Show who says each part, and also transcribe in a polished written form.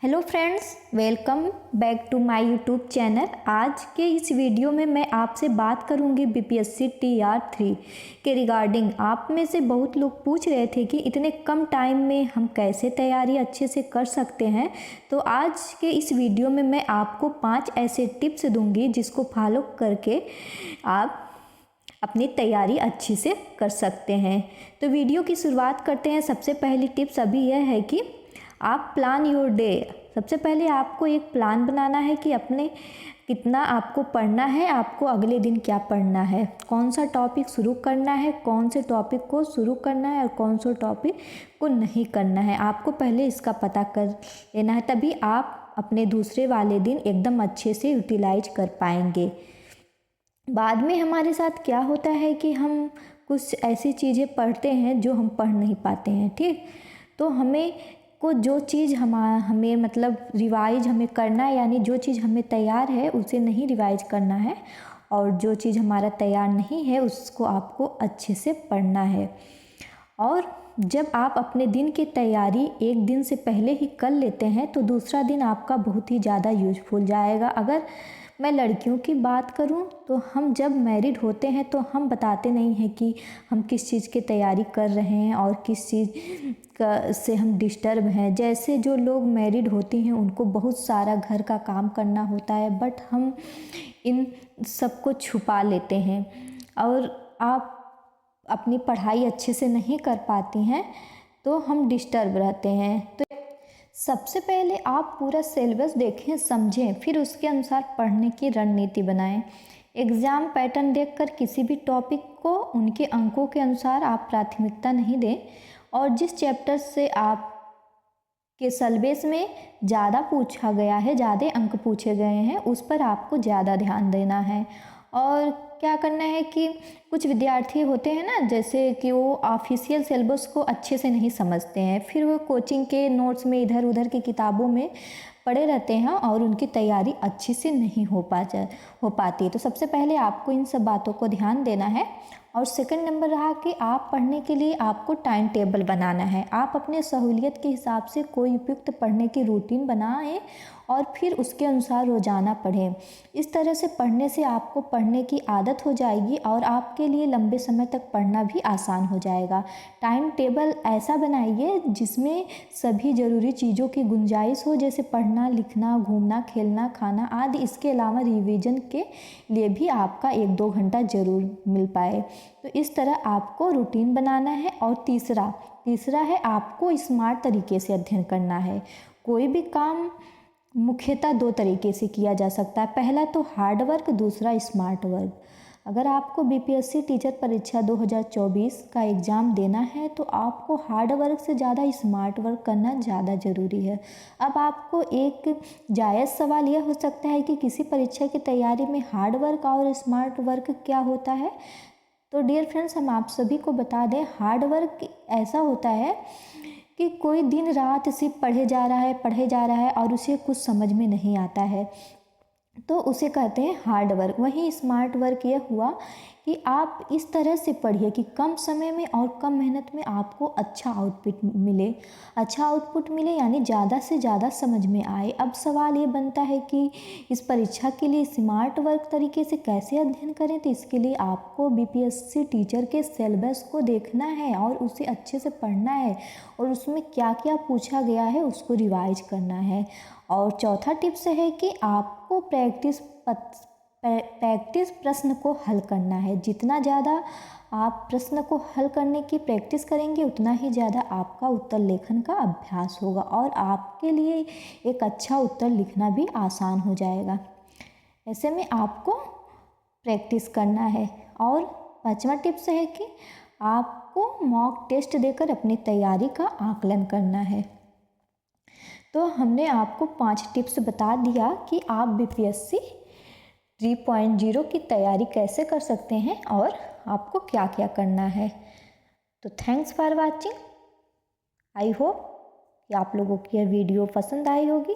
Speaker 1: Hello friends, welcome back to my YouTube channel. आज के इस वीडियो में मैं आपसे बात करूंगी बीपीएससी TR3 के रिगार्डिंग। आप में से बहुत लोग पूछ रहे थे कि इतने कम टाइम में हम कैसे तैयारी अच्छे से कर सकते हैं। तो आज के इस वीडियो में मैं आपको 5 ऐसे टिप्स दूंगी जिसको फॉलो करके आप अपनी तैयारी अच्छी से कर सकते हैं। तो वीडियो की शुरुआत करते हैं। सबसे पहली टिप्स अभी यह है कि आप प्लान योर डे। सबसे पहले आपको एक प्लान बनाना है कि अपने कितना आपको पढ़ना है, आपको अगले दिन क्या पढ़ना है, कौन सा टॉपिक शुरू करना है, कौन से टॉपिक को शुरू करना है और कौन सा टॉपिक को नहीं करना है। आपको पहले इसका पता कर लेना है, तभी आप अपने दूसरे वाले दिन एकदम अच्छे से यूटिलाइज कर पाएंगे। बाद में हमारे साथ क्या होता है कि हम कुछ ऐसी चीज़ें पढ़ते हैं जो हम पढ़ नहीं पाते हैं। ठीक, तो हमें जो चीज़ हमें मतलब रिवाइज हमें करना है, यानी जो चीज़ हमें तैयार है उसे नहीं रिवाइज करना है, और जो चीज़ हमारा तैयार नहीं है उसको आपको अच्छे से पढ़ना है। और जब आप अपने दिन की तैयारी एक दिन से पहले ही कर लेते हैं तो दूसरा दिन आपका बहुत ही ज़्यादा यूजफुल जाएगा। अगर मैं लड़कियों की बात करूं तो हम जब मैरिड होते हैं तो हम बताते नहीं हैं कि हम किस चीज़ की तैयारी कर रहे हैं और किस चीज़ से हम डिस्टर्ब हैं। जैसे जो लोग मैरिड होती हैं उनको बहुत सारा घर का काम करना होता है, बट हम इन सब को छुपा लेते हैं और आप अपनी पढ़ाई अच्छे से नहीं कर पाती हैं तो हम डिस्टर्ब रहते हैं। तो सबसे पहले आप पूरा सिलेबस देखें, समझें, फिर उसके अनुसार पढ़ने की रणनीति बनाएं। एग्ज़ाम पैटर्न देखकर किसी भी टॉपिक को उनके अंकों के अनुसार आप प्राथमिकता नहीं दें, और जिस चैप्टर से आप के सिलेबस में ज़्यादा पूछा गया है, ज़्यादा अंक पूछे गए हैं, उस पर आपको ज़्यादा ध्यान देना है। और क्या करना है कि कुछ विद्यार्थी होते हैं ना, जैसे कि वो ऑफिशियल सिलेबस को अच्छे से नहीं समझते हैं, फिर वो कोचिंग के नोट्स में इधर उधर की किताबों में पड़े रहते हैं और उनकी तैयारी अच्छी से नहीं हो पाती। तो सबसे पहले आपको इन सब बातों को ध्यान देना है। और सेकंड नंबर रहा कि आप पढ़ने के लिए आपको टाइम टेबल बनाना है। आप अपने सहूलियत के हिसाब से कोई उपयुक्त पढ़ने की रूटीन बनाएं और फिर उसके अनुसार रोज़ाना पढ़ें। इस तरह से पढ़ने से आपको पढ़ने की आदत हो जाएगी और आपके लिए लंबे समय तक पढ़ना भी आसान हो जाएगा। टाइम टेबल ऐसा बनाइए जिसमें सभी ज़रूरी चीज़ों की गुंजाइश हो, जैसे पढ़ना, लिखना, घूमना, खेलना, खाना आदि। इसके अलावा रिवीजन के लिए भी आपका 1-2 घंटा ज़रूर मिल पाए। तो इस तरह आपको रूटीन बनाना है। और तीसरा है आपको स्मार्ट तरीके से अध्ययन करना है। कोई भी काम मुख्यतः 2 तरीके से किया जा सकता है। पहला तो हार्ड वर्क, दूसरा स्मार्ट वर्क। अगर आपको बीपीएससी टीचर परीक्षा 2024 का एग्ज़ाम देना है तो आपको हार्ड वर्क से ज़्यादा स्मार्ट वर्क करना ज़्यादा ज़रूरी है। अब आपको एक जायज़ सवाल यह हो सकता है कि किसी परीक्षा की तैयारी में हार्ड वर्क और स्मार्ट वर्क क्या होता है। तो डियर फ्रेंड्स, हम आप सभी को बता दें, हार्ड वर्क ऐसा होता है कि कोई दिन रात सिर्फ पढ़े जा रहा है और उसे कुछ समझ में नहीं आता है, तो उसे कहते हैं हार्ड वर्क। वहीं स्मार्ट वर्क यह हुआ कि आप इस तरह से पढ़िए कि कम समय में और कम मेहनत में आपको अच्छा आउटपुट मिले, यानी ज़्यादा से ज़्यादा समझ में आए। अब सवाल ये बनता है कि इस परीक्षा के लिए स्मार्ट वर्क तरीके से कैसे अध्ययन करें। तो इसके लिए आपको बीपीएससी टीचर के सिलेबस को देखना है और उसे अच्छे से पढ़ना है और उसमें क्या क्या पूछा गया है उसको रिवाइज करना है। और चौथा टिप्स है कि आपको प्रैक्टिस प्रश्न को हल करना है। जितना ज़्यादा आप प्रश्न को हल करने की प्रैक्टिस करेंगे उतना ही ज़्यादा आपका उत्तर लेखन का अभ्यास होगा और आपके लिए एक अच्छा उत्तर लिखना भी आसान हो जाएगा। ऐसे में आपको प्रैक्टिस करना है। और 5वां टिप्स है कि आपको मॉक टेस्ट देकर अपनी तैयारी का आकलन करना है। तो हमने आपको 5 टिप्स बता दिया कि आप बीपीएससी 3.0 की तैयारी कैसे कर सकते हैं और आपको क्या क्या करना है। तो thanks for watching. I hope कि आप लोगों की यह वीडियो पसंद आई होगी।